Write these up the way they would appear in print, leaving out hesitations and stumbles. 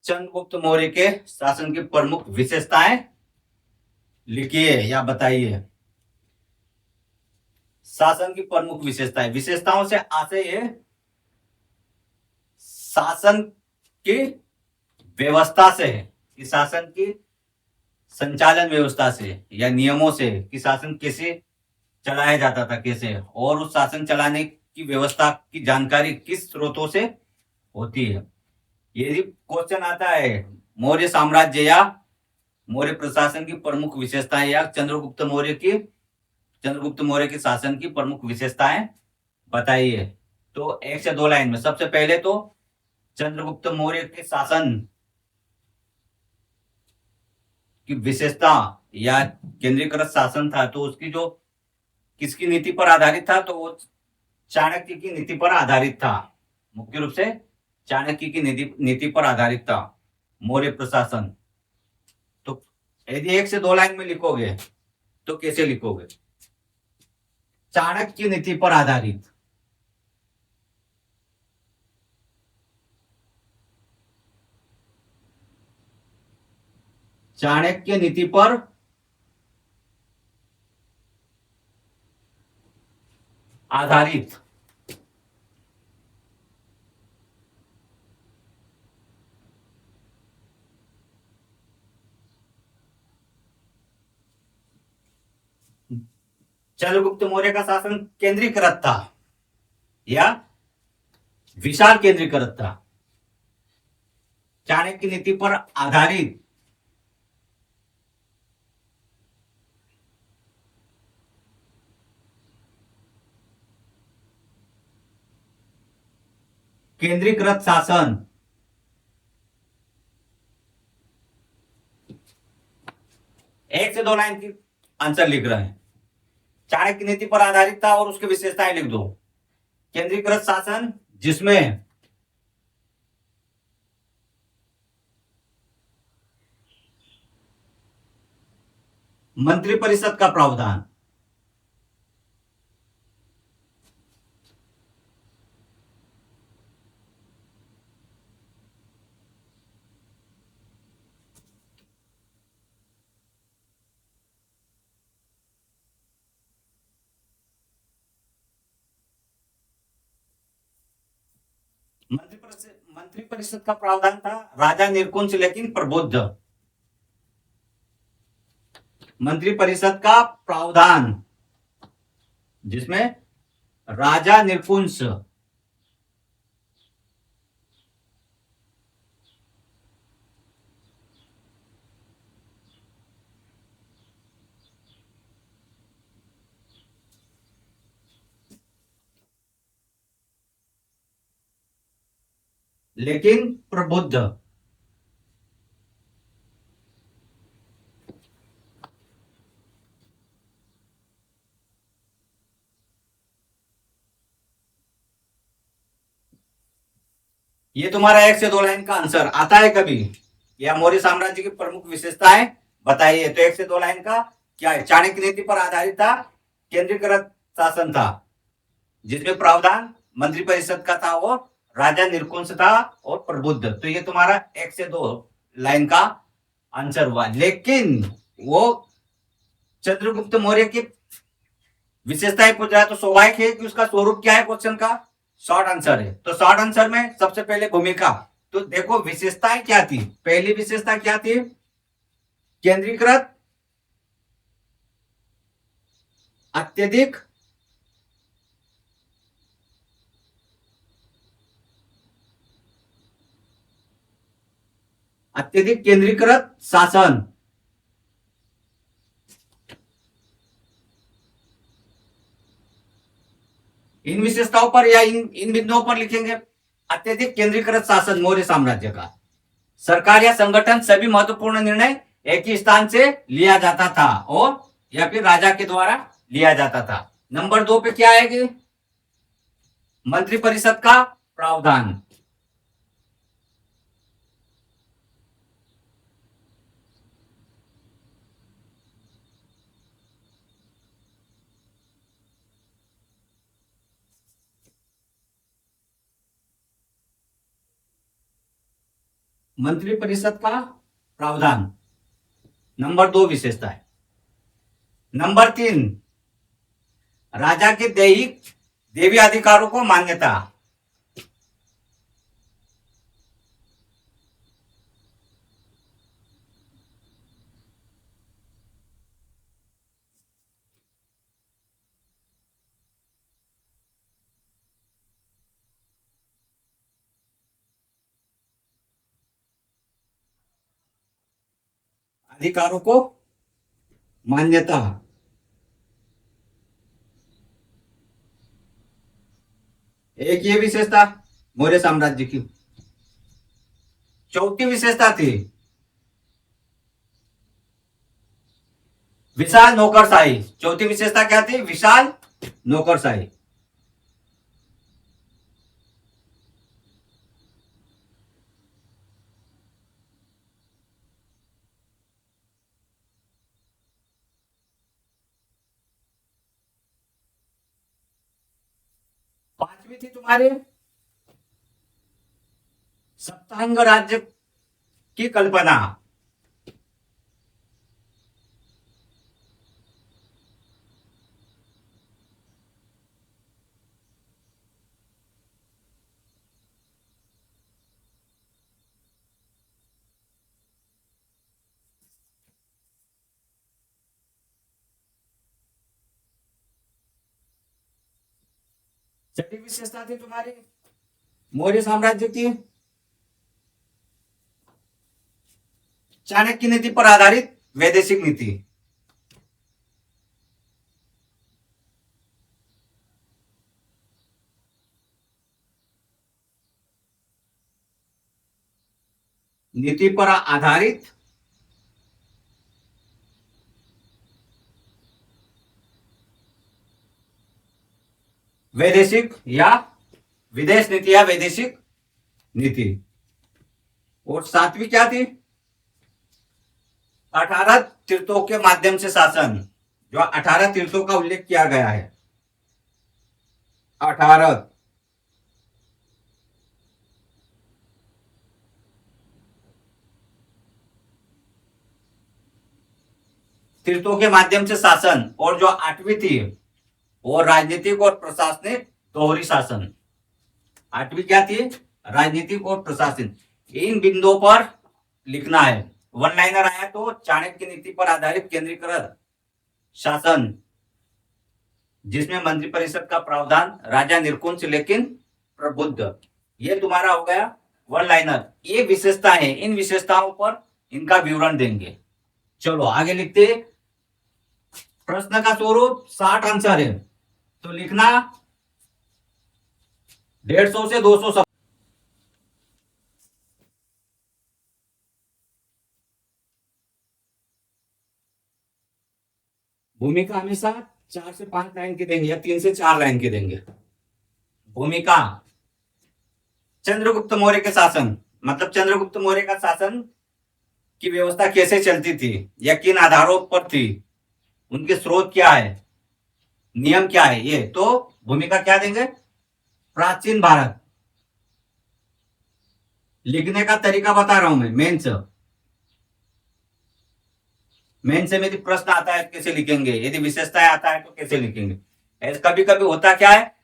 चंद्रगुप्त मौर्य के शासन की प्रमुख विशेषताएं लिखिए या बताइए। शासन की प्रमुख विशेषताएं, विशेषताओं से आशय है शासन की व्यवस्था से है कि शासन की संचालन व्यवस्था से या नियमों से कि शासन कैसे चलाया जाता था, कैसे, और उस शासन चलाने की व्यवस्था की जानकारी किस स्रोतों से होती है। यदि क्वेश्चन आता है मौर्य साम्राज्य या मौर्य प्रशासन की प्रमुख विशेषताएं या चंद्रगुप्त मौर्य के शासन की प्रमुख विशेषताएं बताइए। तो 1 से 2 लाइन में सबसे पहले तो चंद्रगुप्त मौर्य के शासन की विशेषता या केंद्रीकृत शासन था, तो उसकी जो किसकी नीति पर आधारित था, तो वो चाणक्य की नीति पर आधारित था। मुख्य रूप से चाणक्य की नीति पर आधारित था मौर्य प्रशासन। तो यदि 1 से 2 लाइन में लिखोगे तो कैसे लिखोगे? चाणक्य की नीति पर आधारित। चाणक्य नीति पर आधारित। चंद्रगुप्त मौर्य का शासन केंद्रीकृत था या विशाल केंद्रीकृत था। चाणक्य नीति पर आधारित केंद्रीकृत शासन 1 से 2 लाइन की आंसर लिख रहे हैं। चाणक्य नीति पर आधारित था और उसकी विशेषताएं लिख दो। केंद्रीकृत शासन जिसमें मंत्रिपरिषद का प्रावधान, मंत्रिपरिषद का प्रावधान था राजा निरकुंज लेकिन प्रबुद्ध। मंत्रिपरिषद का प्रावधान जिसमें राजा निरकुंज लेकिन प्रबुद्ध। ये तुम्हारा 1 से 2 लाइन का आंसर आता है कभी? या मौर्य साम्राज्य की प्रमुख विशेषताएं बताइए। तो 1 से 2 लाइन का क्या है? चाणक्य नीति पर आधारित था, केंद्रीकृत शासन था जिसमें प्रावधान मंत्रिपरिषद का था और राजा निरकुंज था और प्रबुद्ध। तो ये तुम्हारा 1 से 2 लाइन का आंसर हुआ। लेकिन वो चंद्रगुप्त मौर्य की विशेषताएं पूछ रहा है तो स्वाभाविक है कि उसका स्वरूप क्या है क्वेश्चन का? शॉर्ट आंसर है। तो शॉर्ट आंसर में सबसे पहले भूमिका। तो देखो विशेषताएं क्या थी। पहली विशेषता क्या थी? केंद्रीकृत, अत्यधिक अत्यधिक केंद्रीकृत शासन। इन विशेषताओं पर या इन बिंदुओं पर लिखेंगे। अत्यधिक केंद्रीकृत शासन मौर्य साम्राज्य का। सरकार या संगठन सभी महत्वपूर्ण निर्णय एक ही स्थान से लिया जाता था और या फिर राजा के द्वारा लिया जाता था। नंबर 2 पे क्या आएगी? मंत्रिपरिषद का प्रावधान। मंत्रिपरिषद का प्रावधान। नंबर 2 विशेषता है। नंबर 3, राजा के दैहिक देवी अधिकारों को मान्यता। अधिकारों को मान्यता। एक ये विशेषता मौर्य साम्राज्य की। चौथी विशेषता थी विशाल नौकरशाही। चौथी विशेषता क्या थी? विशाल नौकरशाही। पांचवी थी तुम्हारे सप्तांग राज्य की कल्पना। छठी विशेषता थी तुम्हारी मौर्य साम्राज्य की चाणक्य नीति पर आधारित वैदेशिक नीति। नीति पर आधारित वैदेशिक या विदेश नीति या वैदेशिक नीति। और सातवीं क्या थी? 18 तीर्थों के माध्यम से शासन। जो 18 तीर्थों का उल्लेख किया गया है, 18 तीर्थों के माध्यम से शासन। और जो 8वीं थी वो राजनीतिक और प्रशासनिक दोहरी शासन। 8वीं क्या थी? राजनीतिक और प्रशासन। इन बिंदुओं पर लिखना है। वन लाइनर आया तो चाणक्य नीति पर आधारित केंद्रीकृत शासन, जिसमें मंत्रिपरिषद का प्रावधान, राजा निरकुंज लेकिन प्रबुद्ध। ये तुम्हारा हो गया वन लाइनर। ये विशेषता है, इन विशेषताओं पर इनका विवरण देंगे। चलो आगे लिखते। प्रश्न का स्वरूप 60 आंसर है, तो लिखना 150 से 200 शब्द। भूमिका हमेशा 4 से 5 लाइन की देंगे या 3 से 4 लाइन की देंगे। भूमिका, चंद्रगुप्त मौर्य के शासन, मतलब चंद्रगुप्त मौर्य का शासन की व्यवस्था कैसे चलती थी या किन आधारों पर थी, उनके स्रोत क्या है, नियम क्या है, ये तो भूमिका क्या देंगे? प्राचीन भारत। लिखने का तरीका बता रहा हूं मैं। मेन से यदि प्रश्न आता है कैसे लिखेंगे, यदि विशेषताएं आता है तो कैसे लिखेंगे। कभी कभी होता क्या है,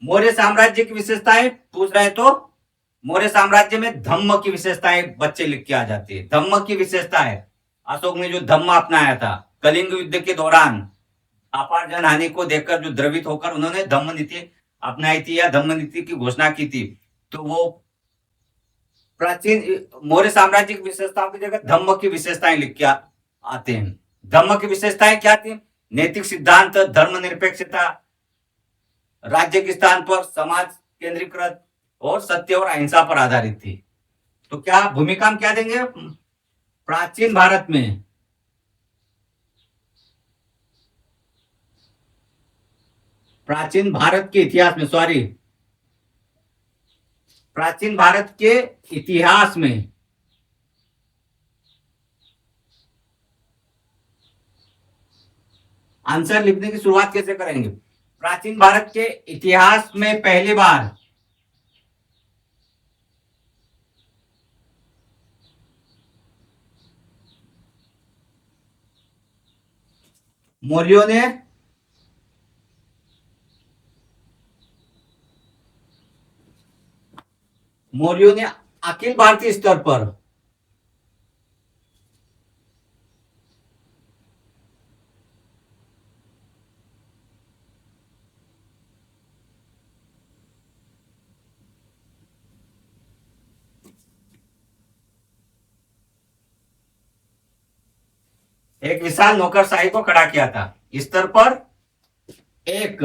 मौर्य साम्राज्य की विशेषताएं पूछ रहे तो मौर्य साम्राज्य में धम्म की विशेषताएं बच्चे लिख के आ जाती है। धम्म की विशेषता है, अशोक ने जो धम्म अपनाया था कलिंग युद्ध के दौरान, अपार जनहानि को देखकर जो द्रवित होकर उन्होंने धम्म नीति अपनाई थी या धम्म नीति की घोषणा की थी, तो वो प्राचीन मौर्य साम्राज्य की विशेषताओं की जगह धम्म की विशेषताएं लिख के आते हैं। धम्म की विशेषताएं क्या थी? नैतिक सिद्धांत, धर्मनिरपेक्षता, राज्य के स्थान पर समाज केंद्रीकृत और सत्य और अहिंसा पर आधारित थी। तो क्या भूमिका हम क्या देंगे? प्राचीन भारत में प्राचीन भारत के इतिहास में, सॉरी, प्राचीन भारत के इतिहास में आंसर लिखने की शुरुआत कैसे करेंगे? प्राचीन भारत के इतिहास में पहली बार मौर्यों ने अखिल भारतीय स्तर पर एक विशाल नौकरशाही को खड़ा किया था। स्तर पर एक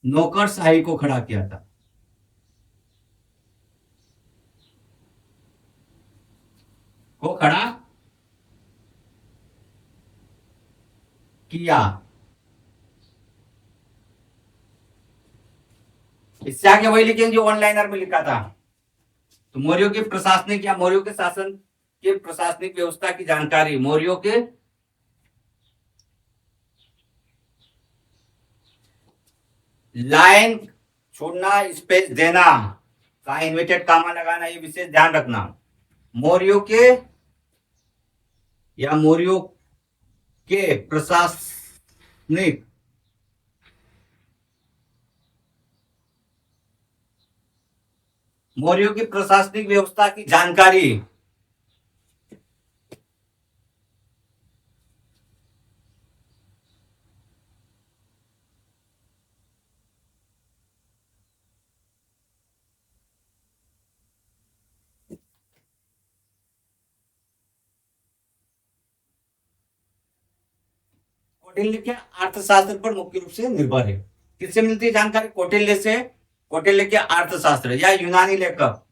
नौकरशाही को खड़ा किया था। को खड़ा किया। इससे आगे वही लिखेंगे जो ऑनलाइनर में लिखा था। तो मौर्यों के प्रशासनिक या मौर्यों के शासन के प्रशासनिक व्यवस्था की जानकारी, मौर्यों के लाइन छोड़ना, स्पेस देना का इन्वर्टेड कामा लगाना, ये विशेष ध्यान रखना। मौर्यों के या मौर्यों के प्रशासनिक मौर्यों की प्रशासनिक व्यवस्था की जानकारी कौटिल्य के अर्थशास्त्र पर मुख्य रूप से निर्भर है। किससे मिलती है जानकारी? कौटिल्य से। कौटिल्य के अर्थशास्त्र या यूनानी लेखक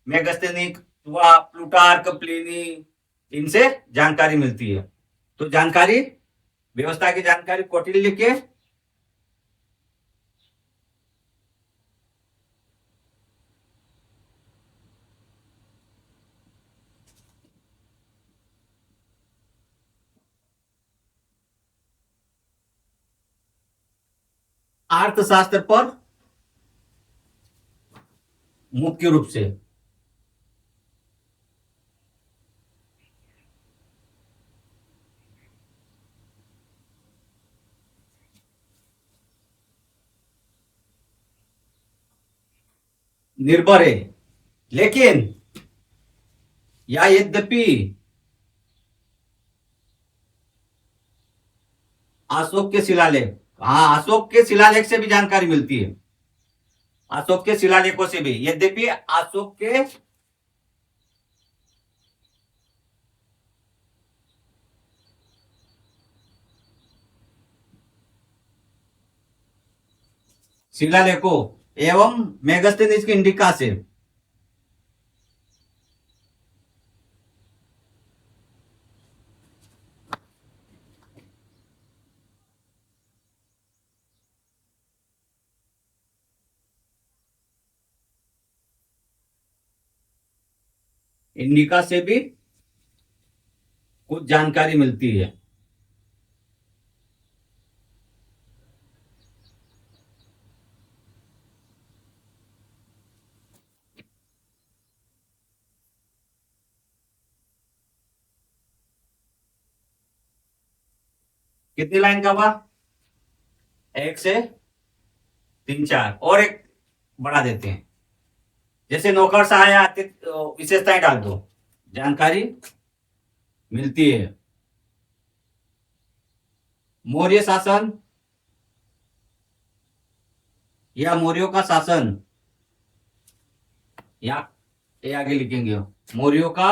मेगस्थनीज व प्लूटार्क, प्लिनी, इनसे जानकारी मिलती है। तो जानकारी, व्यवस्था की जानकारी कौटिल्य के अर्थशास्त्र पर मुख्य रूप से निर्भर है। लेकिन या यद्यपि अशोक के शिलालेख, हाँ, अशोक के शिलालेख से भी जानकारी मिलती है। अशोक के शिलालेखों से भी, यद्यपि अशोक के शिलालेखों एवं मेगस्थनीज की इंडिका से भी कुछ जानकारी मिलती है। कितनी लाइन का हुआ? 1 से 3 4 और एक बढ़ा देते हैं। जैसे नौकर सहाय विशेषताएं डाल दो, जानकारी मिलती है। मौर्य शासन या मौर्यों का शासन, या ये आगे लिखेंगे, मौर्यों का